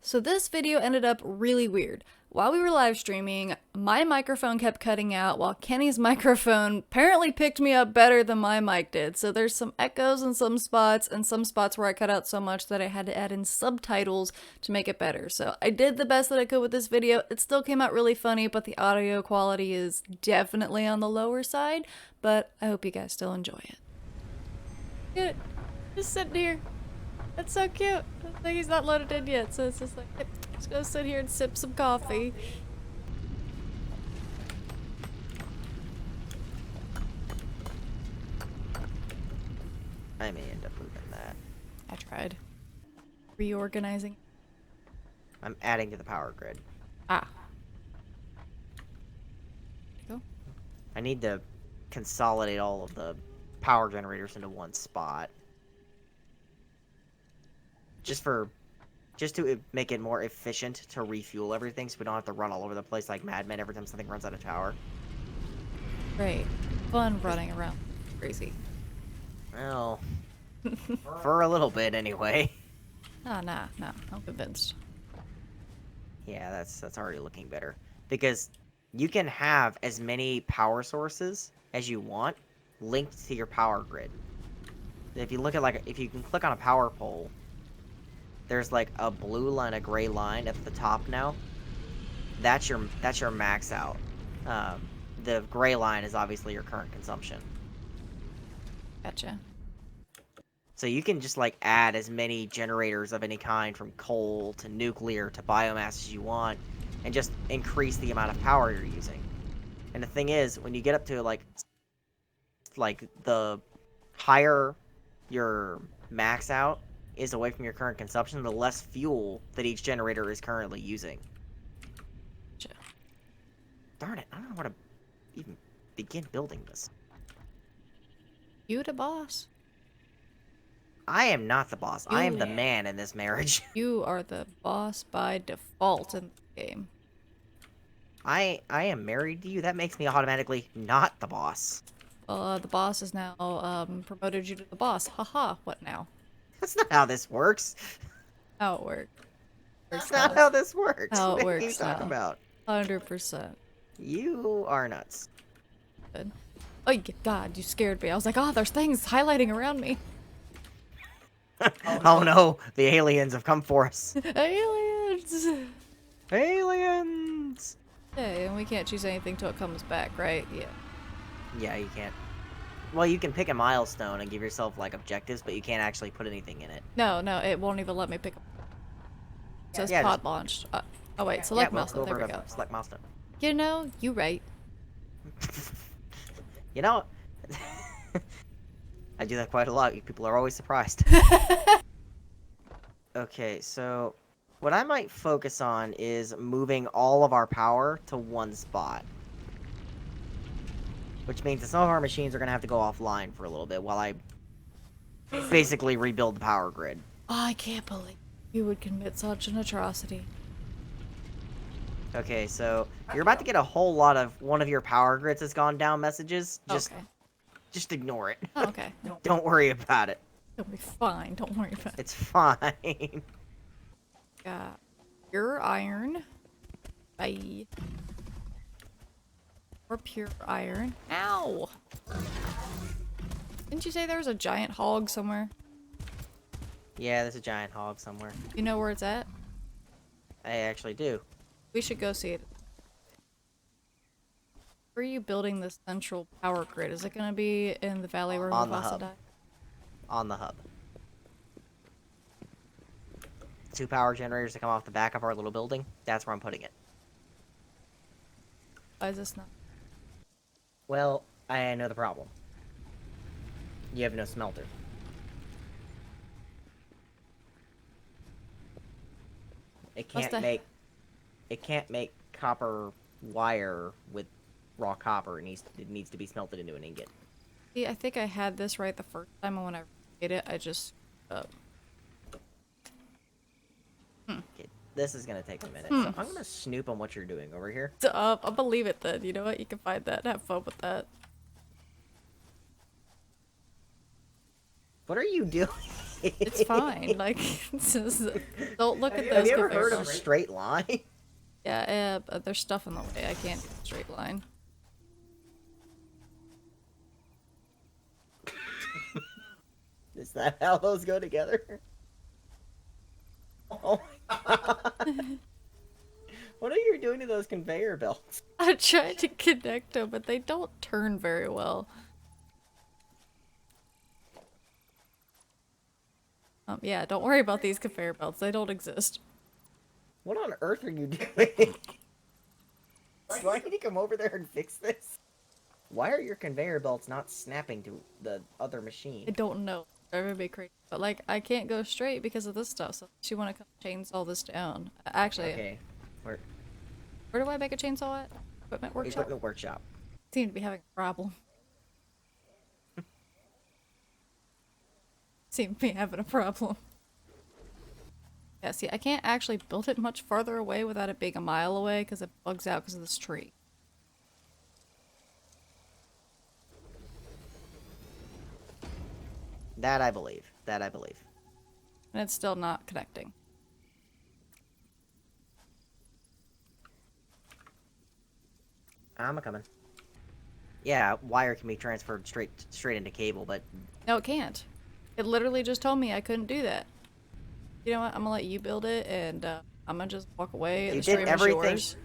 So this video ended up really weird. While we were live streaming, my microphone kept cutting out while Kenny's microphone apparently picked me up better than my mic did. So there's some echoes in some spots and some spots where I cut out so much that I had to add in subtitles to make it better. So I did the best that I could with this video. It still came out really funny, but the audio quality is definitely on the lower side, but I hope you guys still enjoy it. Good. Just sitting here. That's so cute. Like he's not loaded in yet, so it's just like, yep, just go sit here and sip some coffee. I may end up moving that. I tried. Reorganizing. I'm adding to the power grid. Ah. Go. I need to consolidate all of the power generators into one spot. Just to make it more efficient to refuel everything so we don't have to run all over the place like madmen every time something runs out of power. Great. Fun running around. Crazy. Well, for a little bit anyway. Nah. I'm convinced. Yeah, that's already looking better. Because you can have as many power sources as you want linked to your power grid. If you look at if you can click on a power pole, there's like a blue line, a gray line at the top now. That's your max out. The gray line is obviously your current consumption. Gotcha. So you can just like add as many generators of any kind, from coal to nuclear to biomass, as you want, and just increase the amount of power you're using. And the thing is, when you get up to like the higher your max out is away from your current consumption, the less fuel that each generator is currently using. Gotcha. Darn it, I don't know how to even begin building this. You the boss. I am not the boss. I am the Yeah. man in this marriage. You are the boss by default in the game. I am married to you. That makes me automatically not the boss. The boss is now, promoted you to the boss. Haha, what now? That's not how this works. How it works. That's not how this works. How it What are you works talking now. about? 100%. You are nuts. Good. Oh, God, you scared me. I was like, oh, there's things highlighting around me. Oh no, the aliens have come for us. Aliens! Aliens! Hey, and we can't choose anything till it comes back, right? Yeah. Yeah, you can't. Well, you can pick a milestone and give yourself like objectives, but you can't actually put anything in it. No, it won't even let me pick up. It says Yeah, pod launched. Oh wait, select we'll milestone. There we over go. to select milestone. You know, you right. You know, I do that quite a lot. People are always surprised. Okay, so what I might focus on is moving all of our power to one spot. Which means that some of our machines are going to have to go offline for a little bit while I basically rebuild the power grid. I can't believe you would commit such an atrocity. Okay, so you're about to get a whole lot of one of your power grids has gone down messages. Just ignore it. Oh, okay. Don't worry about it. It'll be fine. Don't worry about it. It's fine. Got pure iron. Bye. Or pure iron. Ow! Didn't you say there was a giant hog somewhere? Yeah, there's a giant hog somewhere. You know where it's at? I actually do. We should go see it. Where are you building this central power grid? Is it going to be in the valley where On the Mufasa hub. died? On the hub. 2 power generators that come off the back of our little building. That's where I'm putting it. Why is this not? Well, I know the problem. You have no smelter. It What's can't make copper wire with raw copper. It needs to be smelted into an ingot. See, I think I had this right the first time, and when I made it, I just... Okay, this is gonna take a minute. So I'm gonna snoop on what you're doing over here. I'll believe it then. You know what? You can find that and have fun with that. What are you doing? It's fine. Like, don't look at Have those you ever conveyor heard of a belts. straight line? Yeah, but there's stuff in the way. I can't do a straight line. Is that how those go together? Oh my god. What are you doing to those conveyor belts? I tried to connect them, but they don't turn very well. Yeah, don't worry about these conveyor belts. They don't exist. What on earth are you doing? Do I need to come over there and fix this? Why are your conveyor belts not snapping to the other I machine? don't know. Driving me crazy. But like, I can't go straight because of this stuff. So she want to come chainsaw this down. Actually, Okay. where do I make a chainsaw at? Equipment workshop. Equipment workshop. Seem to be having a problem. Seem to be having a problem. Yeah, see, I can't actually build it much farther away without it being a mile away because it bugs out because of this tree. That I believe. That I believe. And it's still not connecting. I'm a coming. Yeah, wire can be transferred straight into cable, but No, it can't. It literally just told me I couldn't do that. You know what? I'm gonna let you build it, and I'm gonna just walk away. you The did stream is everything. yours.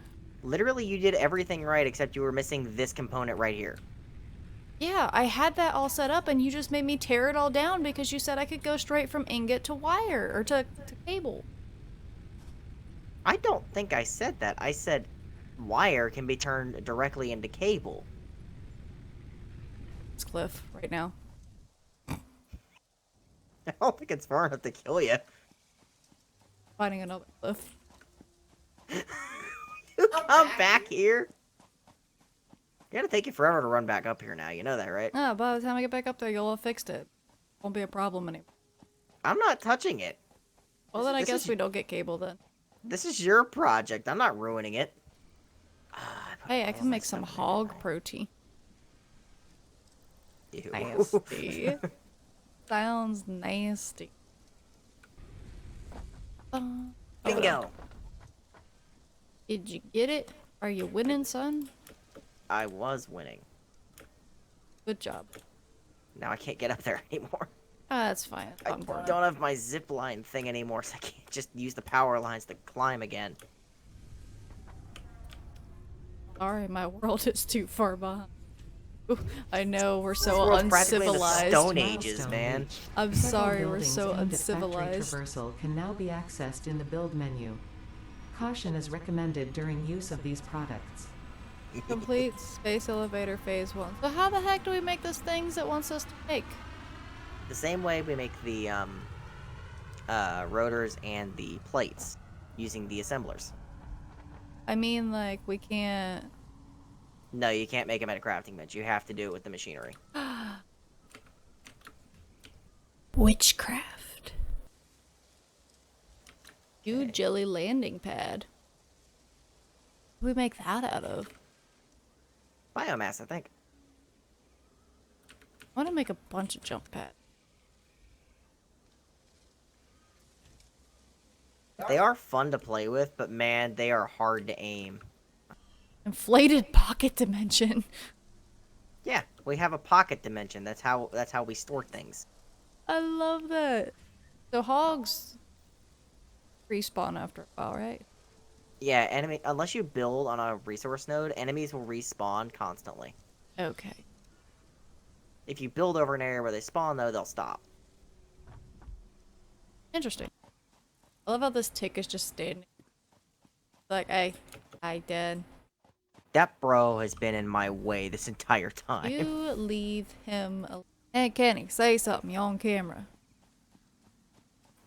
Literally, you did everything right except you were missing this component right here. Yeah, I had that all set up, and you just made me tear it all down because you said I could go straight from ingot to wire or to cable. I don't think I said that. I said wire can be turned directly into cable. It's Cliff right now. I don't think it's far enough to kill you. Finding another Cliff. You come back here. It's gonna take you forever to run back up here now. You know that, right? Ah, by the time I get back up there, you'll have fixed it. Won't be a problem anymore. I'm not touching it. Well, then I This guess is- we don't get cable then. This is your project. I'm not ruining it. Hey, I can make some hog protein. Ew. Nasty. Sounds nasty. Bingo. Did you get it? Are you winning, son? I was winning. Good job. Now I can't get up there anymore. Ah, that's fine. It's I fun for don't have my zip line thing anymore, so I can't just use the power lines to climb again. Sorry, my world is too far behind. Ooh, I know, we're This so world's practically in the uncivilized. Stone Ages, man. I'm Several sorry, we're buildings so aimed at factory uncivilized. traversal can now be accessed in the build menu. Caution is recommended during use of these products. Complete space elevator phase 1. So how the heck do we make those things it wants us to make? The same way we make the rotors and the plates using the assemblers. I mean, like, we can't... No, you can't make them at a crafting bench. You have to do it with the machinery. Witchcraft. You jelly landing pad. What do we make that out of? Biomass, I think. I want to make a bunch of jump pads. They are fun to play with, but man, they are hard to aim. Inflated pocket dimension. Yeah, we have a pocket dimension. That's how we store things. I love that. So hogs respawn after a while, right? Yeah, unless you build on a resource node, enemies will respawn constantly. Okay. If you build over an area where they spawn, though, they'll stop. Interesting. I love how this tick is just standing. Like, I dead. That bro has been in my way this entire time. You leave him alone. Hey, Kenny, say something. You're on camera.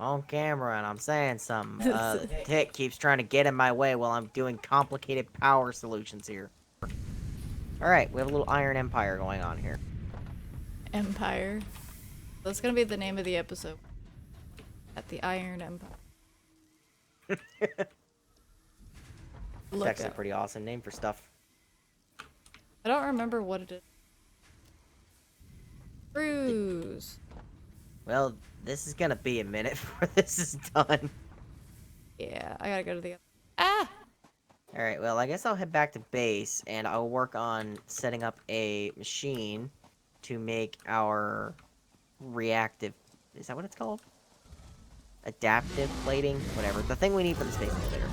On camera, and I'm saying something. The tick keeps trying to get in my way while I'm doing complicated power solutions here. Alright, we have a little Iron Empire going on here. Empire. That's gonna be the name of the episode. At the Iron Empire. It's Look actually a up. pretty awesome name for stuff. I don't remember what it is. Cruise. Well, This is gonna be a minute before this is done. Yeah, I gotta go to the. Ah! Alright, well, I guess I'll head back to base, and I'll work on setting up a machine to make our reactive... Is that what it's called? Adaptive plating? Whatever. The thing we need for the space elevator.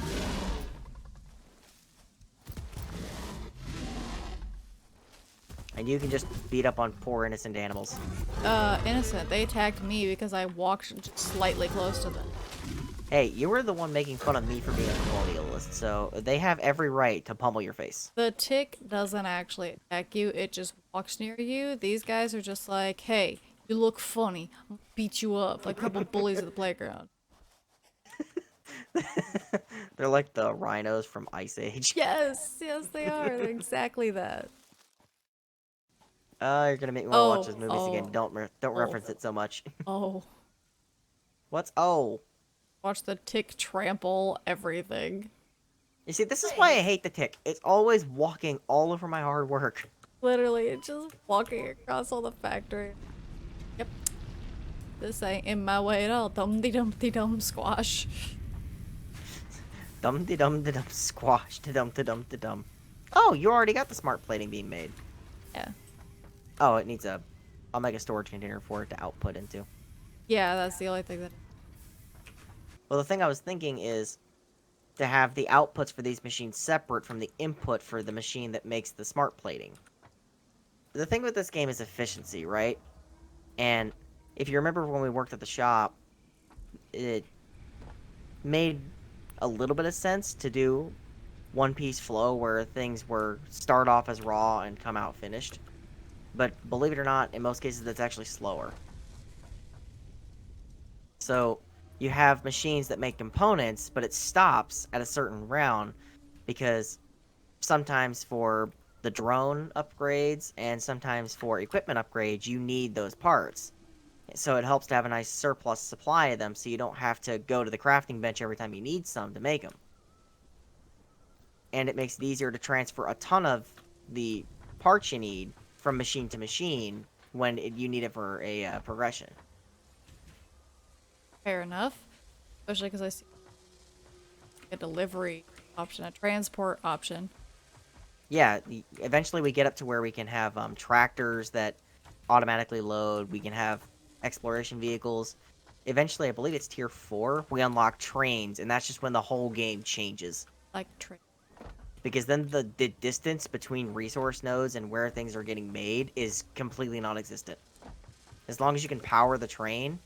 And you can just beat up on poor innocent animals. Innocent. They attacked me because I walked just slightly close to them. Hey, you were the one making fun of me for being a colonialist, so they have every right to pummel your face. The tick doesn't actually attack you, it just walks near you. These guys are just like, hey, you look funny. I'll beat you up like a couple bullies at the playground. They're like the rhinos from Ice Age. Yes, yes, they are. They're exactly that. You're gonna make me want to watch Oh, those movies again. Don't oh. reference it so much. Oh, What's oh? watch the tick trample everything. You see, this is why I hate the tick. It's always walking all over my hard work. Literally, it's just walking across all the factory. Yep. This ain't in my way at all. Dum-de-dum-de-dum squash. Dum-de-dum-de-dum squash de-dum-de-dum-de-dum. Oh, you already got the smart plating being made. Yeah. Oh, it needs a... I'll make a storage container for it to output into. Yeah, that's the only thing that... Well, the thing I was thinking is to have the outputs for these machines separate from the input for the machine that makes the smart plating. The thing with this game is efficiency, right? And if you remember when we worked at the shop, it made a little bit of sense to do one-piece flow where things were start off as raw and come out finished. But believe it or not, in most cases, that's actually slower. So you have machines that make components, but it stops at a certain round because sometimes for the drone upgrades and sometimes for equipment upgrades, you need those parts. So it helps to have a nice surplus supply of them so you don't have to go to the crafting bench every time you need some to make them. And it makes it easier to transfer a ton of the parts you need from machine to machine when you need it for a progression. Fair enough. Especially because I see a delivery option, a transport option. Yeah, eventually we get up to where we can have tractors that automatically load. We can have exploration vehicles. Eventually, I believe it's tier 4, we unlock trains, and that's just when the whole game changes. Like, Because then the distance between resource nodes and where things are getting made is completely non-existent. As long as you can power the train,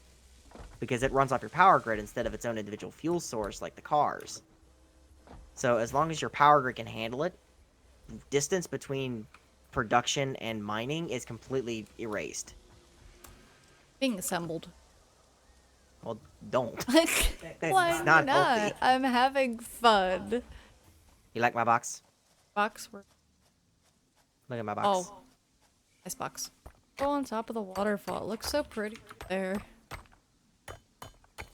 because it runs off your power grid instead of its own individual fuel source like the cars. So as long as your power grid can handle it, distance between production and mining is completely erased. being assembled. Well, don't. Why It's not not? healthy. I'm having fun. You like my box? Box where? Look at my box. Oh, nice box. Go on top of the waterfall. It looks so pretty there.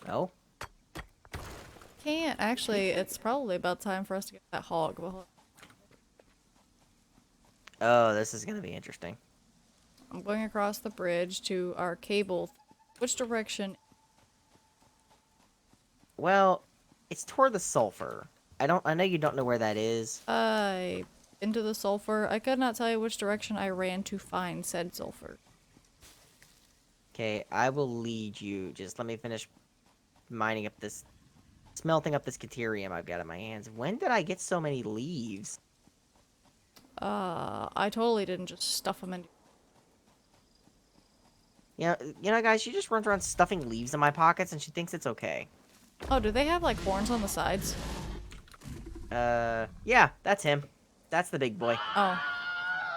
No? Can't actually. It's probably about time for us to get that hog. Oh, this is gonna be interesting. I'm going across the bridge to our cable. Which direction? Well, it's toward the sulfur. I know you don't know where that is. Into the sulfur. I could not tell you which direction I ran to find said sulfur. Okay, I will lead you. Just let me finish mining up this, smelting up this caterium I've got in my hands. When did I get so many leaves? I totally didn't just stuff them in. Guys, she just runs around stuffing leaves in my pockets and she thinks it's okay. Oh, do they have like horns on the sides? Yeah, that's him. That's the big boy. Oh.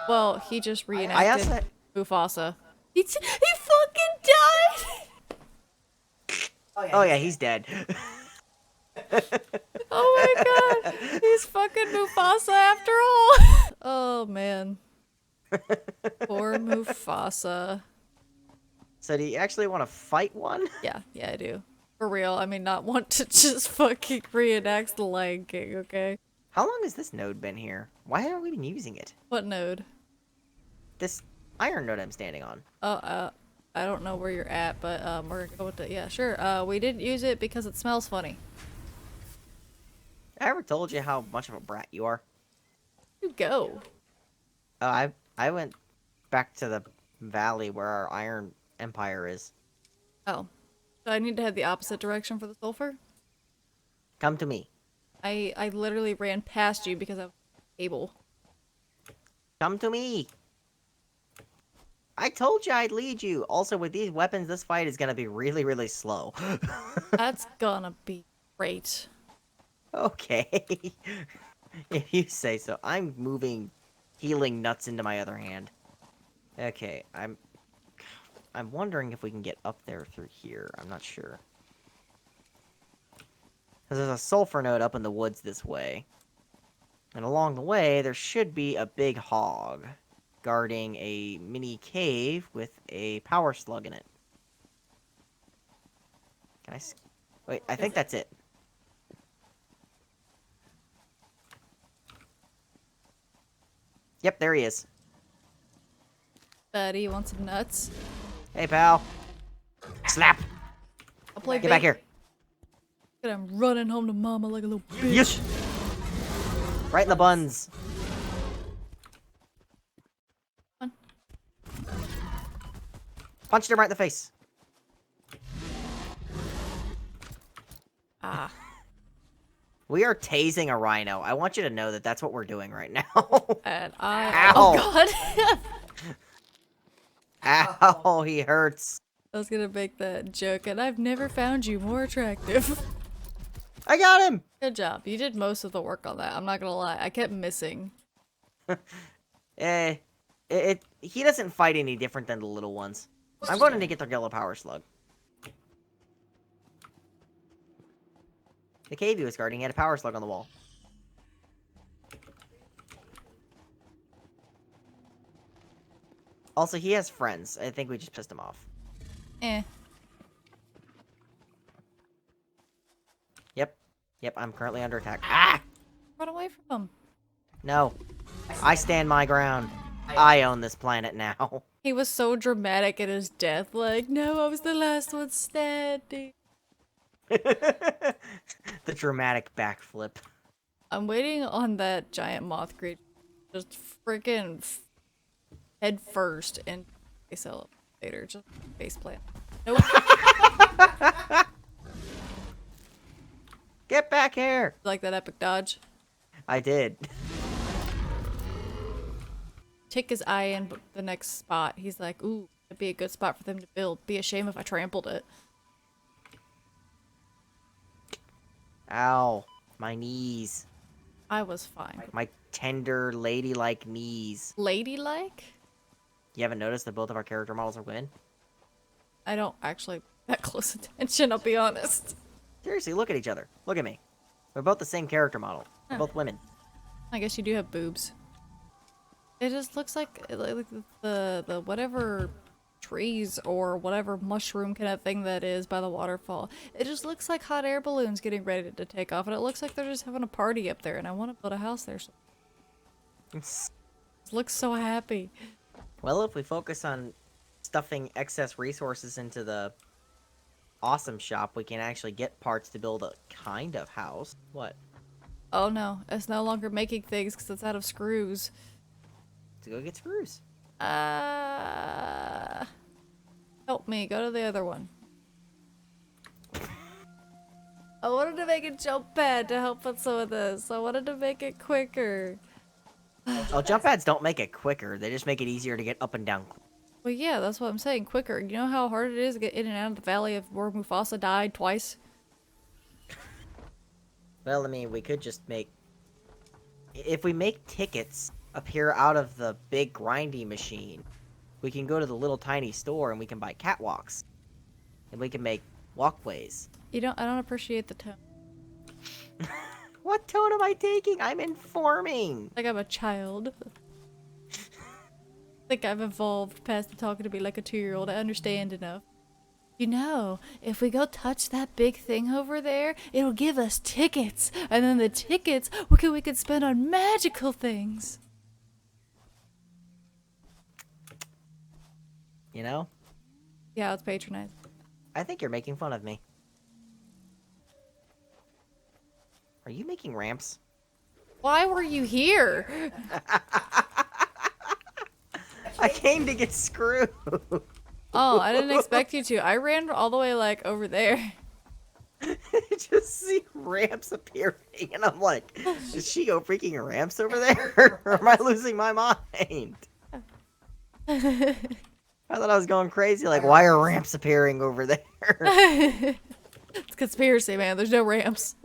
Well, he just I reenacted also... Mufasa. He fucking died! Oh yeah, he's dead. Oh my god! He's fucking Mufasa after all! Oh man. Poor Mufasa. So do you actually want to fight one? Yeah, I do. For real, I mean, not want to just fucking reenact the Lion King, okay? How long has this node been here? Why haven't we been using it? What node? This iron node I'm standing on. I don't know where you're at, but we're gonna go with it. Yeah, sure. We didn't use it because it smells funny. I ever told you how much of a brat you are? You go. Oh, I went back to the valley where our Iron Empire is. Oh, so I need to head the opposite direction for the sulfur. Come to me. I literally ran past you because I was able. Come to me. I told you I'd lead you. Also, with these weapons, this fight is gonna be really, really slow. That's gonna be great. Okay. If you say so. I'm moving healing nuts into my other hand. Okay, I'm wondering if we can get up there through here. I'm not sure. Because there's a sulfur node up in the woods this way. And along the way, there should be a big hog guarding a mini cave with a power slug in it. Can I... Wait, I think that's it. Yep, there he is. Buddy, you want some nuts? Hey, pal. Slap! I'll play Get back here. Look at him running home to mama like a little bitch. Yes! Right in the buns. Come Punched him right in the face. Ah. We are tasing a rhino. I want you to know that that's what we're doing right now. And I. Ow. Oh god. Ow, he hurts. I was gonna make that joke, and I've never found you more attractive. I got him! Good job. You did most of the work on that. I'm not gonna lie. I kept missing. He doesn't fight any different than the little ones. I'm going to get the yellow power slug. The cave he was guarding had a power slug on the wall. Also, he has friends. I think we just pissed him off. Eh. Yep, I'm currently under attack. Ah! Run away from him. No. I stand my ground. I own this planet now. He was so dramatic in his death. Like, no, I was the last one standing. The dramatic backflip. I'm waiting on that giant moth creature. Just freaking head first and face elevator. Just face plant. Nope. Get back here! Like that epic dodge. I did. Tick his eye in the next spot. He's like, ooh, that'd be a good spot for them to build. Be a shame if I trampled it. Ow. My knees. I was fine. My tender, ladylike knees. Ladylike? You haven't noticed that both of our character models are women? I don't actually pay that close attention, I'll be honest. Seriously, look at each other. Look at me. We're both the same character model. We're both women. I guess you do have boobs. It just looks like the whatever trees or whatever mushroom kind of thing that is by the waterfall. It just looks like hot air balloons getting ready to take off, and it looks like they're just having a party up there, and I want to build a house there. So it looks so happy. Well, if we focus on stuffing excess resources into the awesome shop, we can actually get parts to build a kind of house. What? Oh no, it's no longer making things because it's out of screws. To go get screws. Help me, go to the other one. I wanted to make a jump pad to help with some of this. I wanted to make it quicker. Oh, jump pads don't make it quicker. They just make it easier to get up and down. Well, yeah, that's what I'm saying. Quicker. You know how hard it is to get in and out of the valley of where Mufasa died twice? Well, I mean, we could just make... If we make tickets appear out of the big grindy machine, we can go to the little tiny store and we can buy catwalks. And we can make walkways. I don't appreciate the tone. What tone am I taking? I'm informing. Like I'm a child. I think I've evolved past the talking to me like a 2-year-old. I understand enough. You know, if we go touch that big thing over there, it'll give us tickets. And then the tickets, we could spend on magical things. You know? Yeah, it's patronized. I think you're making fun of me. Are you making ramps? Why were you here? I came to get screwed. Oh, I didn't expect you to. I ran all the way like over there. Just see ramps appearing, and I'm like, is she go freaking ramps over there? Or am I losing my mind? I thought I was going crazy. Like, why are ramps appearing over there? It's conspiracy, man. There's no ramps.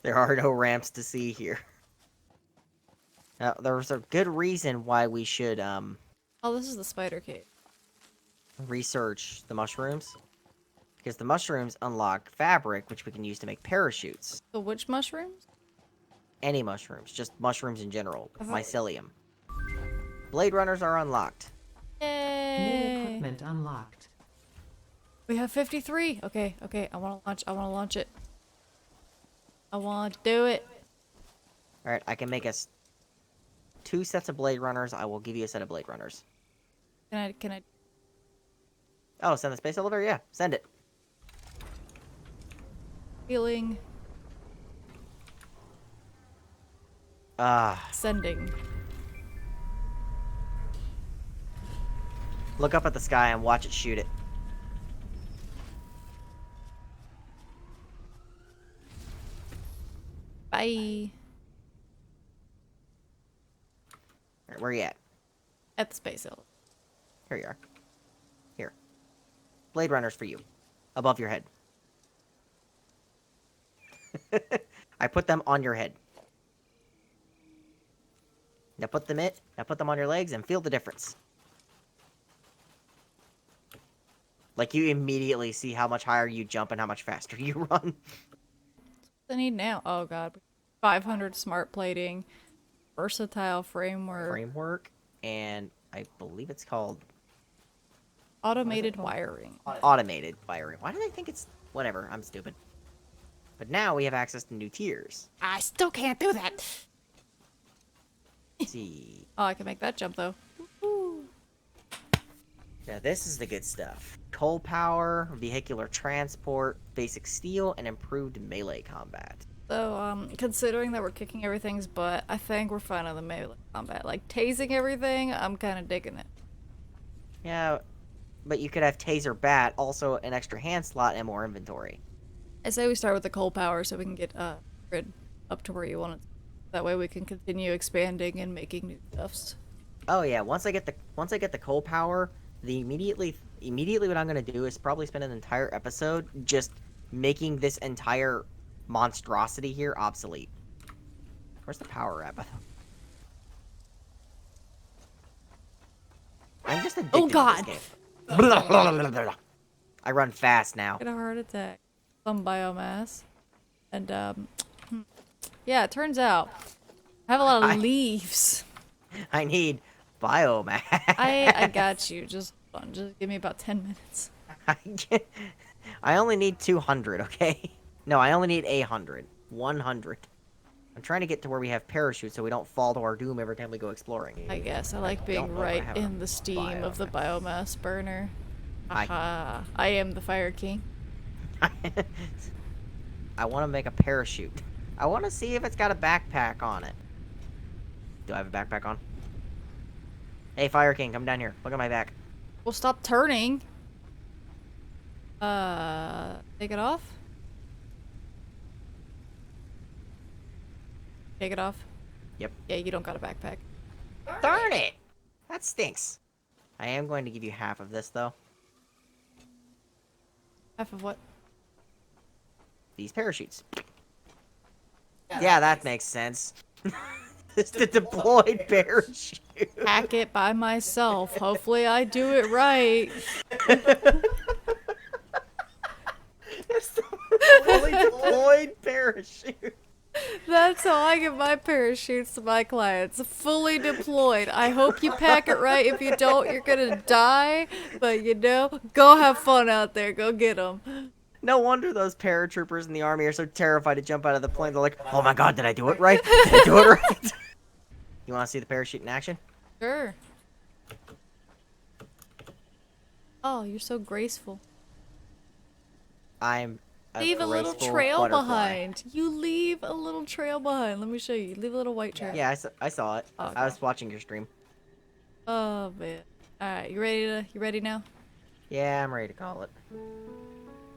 There are no ramps to see here. Now, there's a good reason why we should Oh, this is the spider cave. research the mushrooms. Because the mushrooms unlock fabric, which we can use to make parachutes. So which mushrooms? Any mushrooms, just mushrooms in general. Uh-huh. Mycelium. Blade runners are unlocked. New Yay! equipment unlocked. We have 53. Okay, okay. I want to launch. I want to launch it. I want to do it. Alright, I can make us 2 sets of blade runners. I will give you a set of blade runners. Can I? Oh, send the space elevator? Yeah, send it. Feeling. Sending. Look up at the sky and watch it shoot it. Bye. Alright, where are you at? At the space hill. Here you are. Here. Blade runners for you. Above your head. I put them on your head. Now put them on your legs and feel the difference. Like you immediately see how much higher you jump and how much faster you run. What I need now? Oh god. 500 smart plating. Versatile Framework, and I believe it's called Automated wiring. automated wiring. Why did I think it's whatever? I'm stupid. But now we have access to new tiers. I still can't do that. Let's see. Oh, I can make that jump though. Woo-hoo. Now this is the good stuff. Coal power, vehicular transport, basic steel, and improved melee combat. So, considering that we're kicking everything's butt, I think we're fine on the melee combat. Like, tasing everything, I'm kind of digging it. Yeah, but you could have taser bat, also an extra hand slot, and more inventory. I say we start with the coal power so we can get grid up to where you want it. That way we can continue expanding and making new stuffs. Oh yeah, once I get the coal power, immediately what I'm gonna do is probably spend an entire episode just making this entire monstrosity here obsolete. Where's the power at? I'm just addicted Oh god! to this game. I run fast now. Get a heart attack. Some biomass. And, yeah, it turns out I have a lot of leaves. I need biomass. I got you. Just give me about 10 minutes. I only need 200, okay? No, I only need 100. 100. I'm trying to get to where we have parachutes so we don't fall to our doom every time we go exploring. I guess I like being don't know if I right have in the steam of the biomass burner. I- Aha. I am the Fire King. I want to make a parachute. I want to see if it's got a backpack on it. Do I have a backpack on? Hey, Fire King, come down here. Look at my back. Well, stop turning. Take it off? Take it off? Yep. Yeah, you don't got a backpack. Darn it! That stinks. I am going to give you half of this, though. Half of what? These parachutes. Yeah, that makes sense. It's the deployed parachute. Hack it by myself. Hopefully I do it right. It's the fully deployed parachute. That's how I give my parachutes to my clients. Fully deployed. I hope you pack it right. If you don't, you're gonna die. But you know, go have fun out there. Go get them. No wonder those paratroopers in the army are so terrified to jump out of the plane. They're like, oh my god, did I do it right? Did I do it right? You want to see the parachute in action? Sure. Oh, you're so graceful. I'm a Leave a little graceful trail butterfly. behind. You leave a little trail behind. Let me show you. Leave a little white trail. Yeah, I saw it. Oh, I okay. was watching your stream. Oh man. All right, you ready now? Yeah, I'm ready to call it.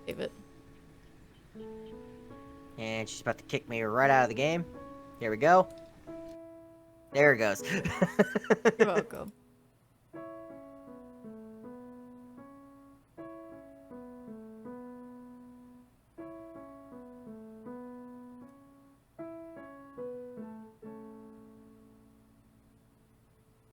Save it. And she's about to kick me right out of the game. Here we go. There it goes. You're welcome.